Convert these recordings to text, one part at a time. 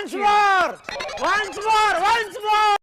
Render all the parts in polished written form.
once more, once more, once more.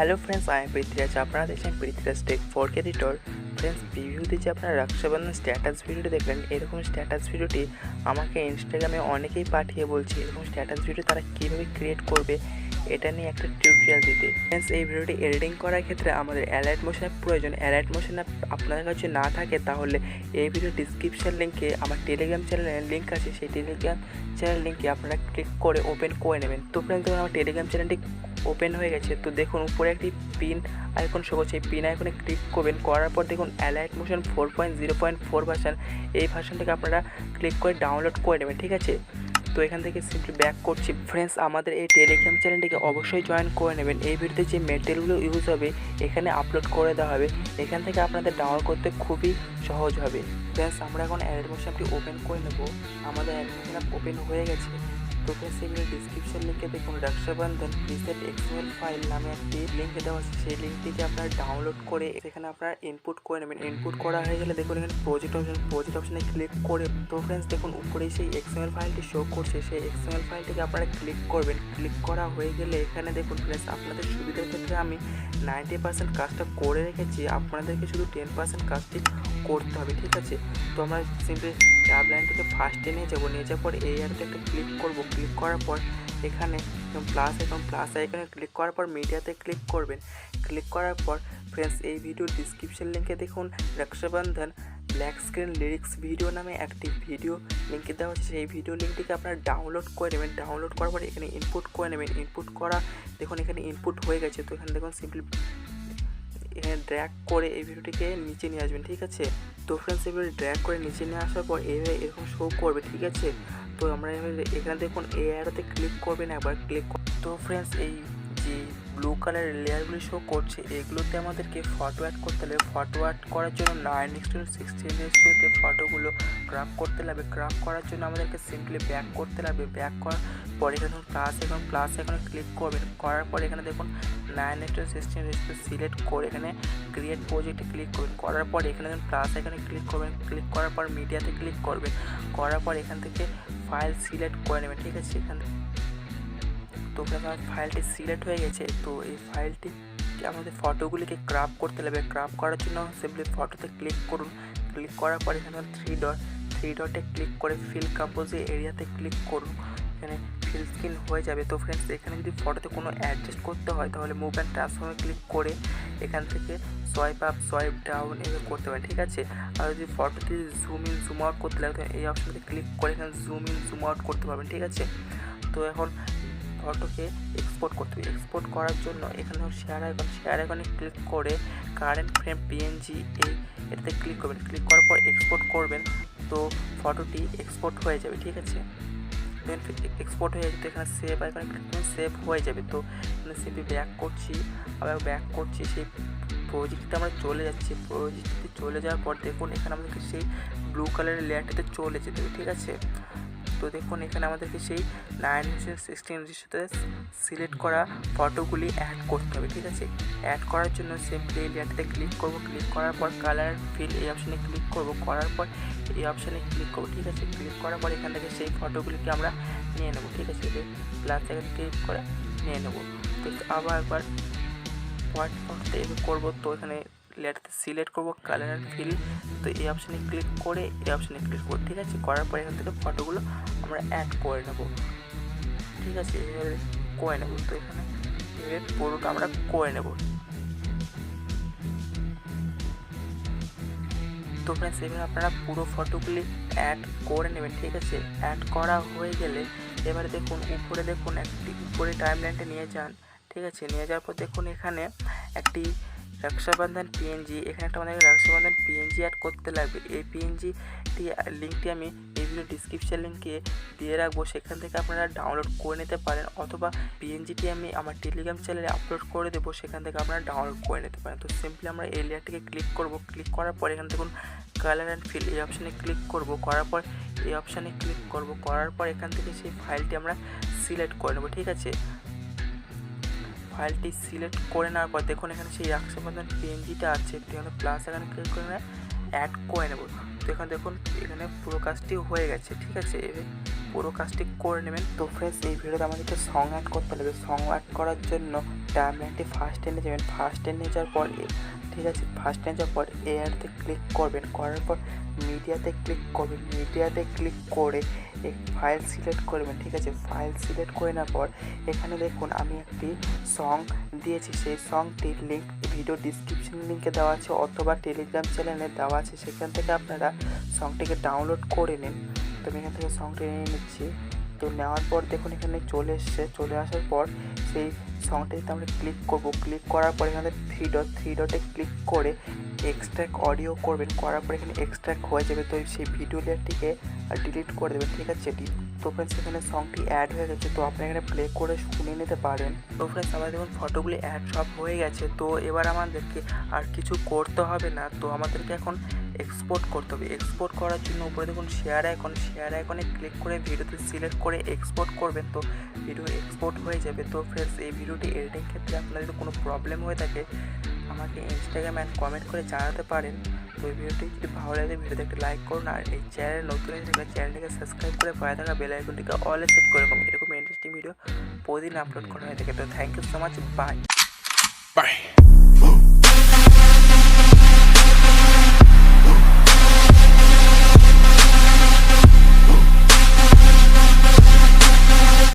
Hello friends, আমি পৃথ্বীরাজ। আপনারা দেখছেন Prithviraj tech for editor. Friends, প্রিভিউতে যে আপনারা রক্ষাবন্ধন স্ট্যাটাস ভিডিওটি দেখলেন, এরকম স্ট্যাটাস ভিডিওটি আমাকে ইনস্টাগ্রামে অনেকেই পাঠিয়ে বলছে এরকম স্ট্যাটাস ভিডিও তারা কীভাবে ক্রিয়েট করবে এটা নিয়ে একটা টিউটোরিয়াল দিতে। ফ্রেন্ডস, এই ভিডিওটি এডিটিং করার ক্ষেত্রে আমাদের অ্যালাইট মোশনের প্রয়োজন। অ্যালাইট মোশন আপনাদের কাছে না থাকে তাহলে এই ভিডিও ডিসক্রিপশন লিঙ্কে আমার টেলিগ্রাম চ্যানেলের লিঙ্ক আছে, সেই টেলিগ্রাম চ্যানেল লিঙ্কে আপনারা ক্লিক করে ওপেন করে নেবেন। তো ফ্রেন্ডস, দেখুন আমার টেলিগ্রাম চ্যানেলটি ওপেন হয়ে গেছে। তো দেখুন উপরে একটি পিন আইকন শো করছে, এই পিন আইকনে ক্লিক করবেন। করার পর দেখুন অ্যালাইট মোশন 4.0.4 ভার্সন, এই ভার্সনটাকে আপনারা ক্লিক করে ডাউনলোড করে নেবেন। ঠিক আছে, তো এখান থেকে সিম্পলি ব্যাক করছি। ফ্রেন্ডস, আমাদের এই টেলিগ্রাম চ্যানেলটিকে অবশ্যই জয়েন করে নেবেন। এই ভিডিওতে যে মেটেরিয়ালগুলো ইউজ হবে এখানে আপলোড করে দেওয়া হবে, এখান থেকে আপনাদের ডাউনলোড করতে খুবই সহজ হবে। ফ্রেন্ডস, আমরা এখন অ্যালাইট মোশনটি ওপেন করে নেব। আমাদের অ্যালাইট মোশন ওপেন হয়ে গেছে। তো ফ্রেন্ডস, এগুলো ডিসক্রিপশন লিঙ্কে দেখুন রাক্ষা বন্ধন প্রিসেট XML ফাইল নামে একটি লিঙ্ক দেওয়া আছে, সেই লিঙ্কটিকে আপনারা ডাউনলোড করে এখানে আপনারা ইনপুট করে নেবেন। ইনপুট করা হয়ে গেলে দেখুন এখানে প্রজেক্ট অপশনে ক্লিক করে, তো ফ্রেন্ডস দেখুন উপরেই সেই XML ফাইলটি শো করছে, সেই XML ফাইলটিকে আপনারা ক্লিক করবেন। ক্লিক করা হয়ে গেলে এখানে দেখুন ফ্রেন্ডস, আপনাদের সুবিধার ক্ষেত্রে আমি 90% কাজটা করে রেখেছি, আপনাদেরকে শুধু 10% কাজটি করতে হবে। ঠিক আছে, তো আমরা সিম্পলি ট্যাব লাইনটাকে ফার্স্টে নিয়ে যাবো। নিয়ে যাওয়ার পর এই অ্যাপটা একটা ক্লিক করবো। ক্লিক করার পর এখানে প্লাস আইকনে ক্লিক করার পর মিডিয়াতে ক্লিক করবেন। ক্লিক করার পর ফ্রেন্ডস, এই ভিডিওর ডিসক্রিপশন লিঙ্কে দেখুন রাক্ষা বন্ধন ব্ল্যাক স্ক্রিন লিরিক্স ভিডিও নামে একটি ভিডিও লিঙ্কে দেওয়া আছে, সেই ভিডিও লিঙ্কটিকে আপনারা ডাউনলোড করে নেবেন। ডাউনলোড করার পর এখানে ইনপুট করে নেবেন। ইনপুট করা দেখুন এখানে ইনপুট হয়ে গেছে। তো এখানে দেখুন সিম্পলি এখানে ড্র্যাগ করে এই ভিডিওটিকে নিচে নিয়ে আসবেন। ঠিক আছে, তো ফ্রেন্ডস এগুলো ড্র্যাগ করে নিচে নিয়ে আসার পর এইভাবে এরকম শো করবে। ঠিক আছে, তো আমরা এখানে দেখুন এই অ্যারোতে ক্লিক করবেন, একবার ক্লিক। তো ফ্রেন্ডস, এই যে ব্লু কালারের লেয়ারগুলি শো করছে এগুলোতে আমাদেরকে ফটো অ্যাড করতে হবে। ফটো অ্যাড করার জন্য 9:16 ফটোগুলো ক্রাপ করতে লাগবে। ক্রাপ করার জন্য আমাদেরকে সিম্পলি ব্যাক করতে লাগবে। ব্যাক করার পর এখানে দেখুন প্লাস এখানে ক্লিক করবেন। করার পর এখানে দেখুন 9:16 সিলেক্ট করে এখানে ক্রিয়েট প্রজেক্টে ক্লিক করবেন। করার পর এখানে দেখুন প্লাস এখানে ক্লিক করবেন। ক্লিক করার পর মিডিয়াতে ক্লিক করবেন। করার পর এখান থেকে ফাইল সিলেক্ট করে নেবেন। ঠিক আছে, এখানে তো আমার ফাইলটি সিলেক্ট হয়ে গেছে। তো এই ফাইলটি আমাদের ফটোগুলিকে ক্রাপ করতে লাগবে। ক্রাপ করার জন্য সিম্পলি ফটোতে ক্লিক করুন। ক্লিক করার পর এখানে থ্রি ডটে ক্লিক করে ফিল কম্পোজ এরিয়াতে ক্লিক করুন। এখানে ফিল স্ক্রিন হয়ে যাবে। তো ফ্রেন্ডস, এখানে যদি ফটোতে কোনো অ্যাডজাস্ট করতে হয় তাহলে মুভ অ্যান্ড ট্রান্সফর্মে ক্লিক করে এখান থেকে সোয়াইপ আপ সোয়াইপ ডাউন এভাবে করতে পারেন। ঠিক আছে, আর যদি ফটোতে জুম ইন জুম আউট করতে লাগে এই অপশানতে ক্লিক করে এখানে জুম ইন জুম আউট করতে পারবেন। ঠিক আছে, তো এখন ফটোকে এক্সপোর্ট করতে হবে। এক্সপোর্ট করার জন্য এখানে শেয়ার আইকনে ক্লিক করে কারেন্ট ফ্রেম PNG এটাতে ক্লিক করবেন। ক্লিক করার পর এক্সপোর্ট করবেন, তো ফটোটি এক্সপোর্ট হয়ে যাবে। ঠিক আছে, এক্সপোর্ট হয়ে যেতে এখানে সেভ আইকনে ক্লিক করবেন, সেভ হয়ে যাবে। তো এখানে সিম্পলি ব্যাক করছি সেই প্রজেক্টে আমরা চলে যাচ্ছি। প্রজেক্টে চলে যাওয়ার পর দেখুন এখানে আমাদেরকে সেই ব্লু কালারের লেয়ারটাতে চলে যেতে হবে। ঠিক আছে, তো দেখুন এখানে আমাদেরকে সেই 9:16 সিলেক্ট করা ফটোগুলি অ্যাড করতে হবে। ঠিক আছে, অ্যাড করার জন্য সিম্পলি এই লেয়ারটাতে ক্লিক করব। ক্লিক করার পর কালার ফিল এই অপশানে ক্লিক করব। করার পর এই অপশানে ক্লিক করব। ঠিক আছে, ক্লিক করার পর এখান থেকে সেই ফটোগুলিকে আমরা নিয়ে নেব। ঠিক আছে, প্লাস এখানে ক্লিক করে নিয়ে নেব। তো আবার একবার ফটোতে এভাবে করবো। তো এখানে লেয়ারটাতে সিলেক্ট করবো কালার ফিল, তো এই অপশানে ক্লিক করে এই অপশানে ক্লিক করবো। ঠিক আছে, করার পর এখান থেকে ফটোগুলো আমরা অ্যাড করে নেব। ঠিক আছে, এভাবে করে নেব। তো এখানে এভাবে পুরোটা আমরা করে নেব। তো ফ্রেন্ডস, এভাবে আপনারা পুরো ফটোগুলি অ্যাড করে নেবেন। ঠিক আছে, অ্যাড করা হয়ে গেলে এবারে দেখুন উপরে দেখুন একটি উপরে টাইম লাইনটা নিয়ে যান। ঠিক আছে, নিয়ে যাওয়ার পর দেখুন এখানে একটি রাক্ষা বন্ধন PNG, এখানে একটা আমাদের রাক্ষা বন্ধন PNG অ্যাড করতে লাগবে। এই PNG লিঙ্কটি আমি এই ভিডিও ডিসক্রিপশন লিঙ্কে দিয়ে রাখবো, সেখান থেকে আপনারা ডাউনলোড করে নিতে পারেন, অথবা পিএনজিটি আমি আমার টেলিগ্রাম চ্যানেলে আপলোড করে দেবো, সেখান থেকে আপনারা ডাউনলোড করে নিতে পারেন। তো সিম্পলি আমরা এই লেয়ারটিকে ক্লিক করব, ক্লিক করার পর এখানে দেখুন কালার অ্যান্ড ফিল এই অপশানে ক্লিক করব, করার পর এই অপশানে ক্লিক করব, করার পর এখান থেকে সেই ফাইলটি আমরা সিলেক্ট করে নেব। ঠিক আছে, ফাইলটি সিলেক্ট করে নেওয়ার পর দেখুন এখানে সেই রাক্ষা বন্ধন পিএনজিটা আছে, এখানে প্লাস এখানে ক্লিক করে অ্যাড করে নেব। তো এখানে দেখুন এখানে পুরো কাজটি হয়ে গেছে। ঠিক আছে, পুরো কাজটি করে নেবেন। তো ফ্রেন্ডস এই ভিডিওতে আমাদেরকে সং অ্যাড করতে হবে। সং অ্যাড করার জন্য টাইমলাইনটি ফার্স্ট এনে যাবেন, ফার্স্ট এনে যাওয়ার পর ঠিক আছে, ফার্স্ট এনে যাওয়ার পর এআরতে ক্লিক করবেন, করার পর মিডিয়াতে ক্লিক করবেন, মিডিয়াতে ক্লিক করে এই ফাইল সিলেক্ট করবেন। ঠিক আছে, ফাইল সিলেক্ট করে নেওয়ার পর এখানে দেখুন আমি একটি সং দিয়েছি, সেই সংটির লিঙ্ক ভিডিও ডিসক্রিপশন লিঙ্কে দেওয়া আছে অথবা টেলিগ্রাম চ্যানেলে দেওয়া আছে, সেখান থেকে আপনারা সংটিকে ডাউনলোড করে নিন। তো আমি এখান থেকে সংটি নিয়ে নিচ্ছি। তো নেওয়ার পর দেখুন এখানে চলে এসছে, চলে আসার পর সেই সংটিতে আমরা ক্লিক করব, ক্লিক করার পর এখানে থ্রি ডটে ক্লিক করে এক্সট্র্যাক্ট অডিও করবেন, করার পর এখানে এক্সট্র্যাক্ট হয়ে যাবে। তো সেই ভিডিও লেয়ারটিকে ডিলিট করে দেবেন। ঠিক আছে, তো ফ্রেন্ডস এখানে সংটি অ্যাড হয়ে গেছে, তো আপনি এখানে প্লে করে শুনে নিতে পারেন। তো ফ্রেন্ডস আমার দেখুন ফটোগুলি অ্যাড সব হয়ে গেছে। তো এবার আমাদেরকে আর কিছু করতে হবে না, তো আমাদেরকে এখন এক্সপোর্ট করতে হবে। এক্সপোর্ট করার জন্য উপরে দেখুন শেয়ার আইকনে ক্লিক করে ভিডিওতে সিলেক্ট করে এক্সপোর্ট করবেন, তো ভিডিও এক্সপোর্ট হয়ে যাবে। তো ফ্রেন্ডস এই ভিডিওটি এডিটিং ক্ষেত্রে আপনার যদি কোনো প্রবলেম হয়ে থাকে আমাকে ইনস্টাগ্রাম অ্যান্ড কমেন্ট করে জানাতে পারেন। তো এই ভিডিওটি যদি ভালো লাগে ভিডিওতে একটা লাইক করুন, আর এই চ্যানেল নতুন হয়ে থাকলে চ্যানেলটিকে সাবস্ক্রাইব করে পায়ে থাকা বেল আইকনটিকে অলে সেট করে রাখুন। এরকম ইন্টারেস্টিং ভিডিও প্রতিদিন আপলোড করা হয়ে থাকে। তো thank you so much, by.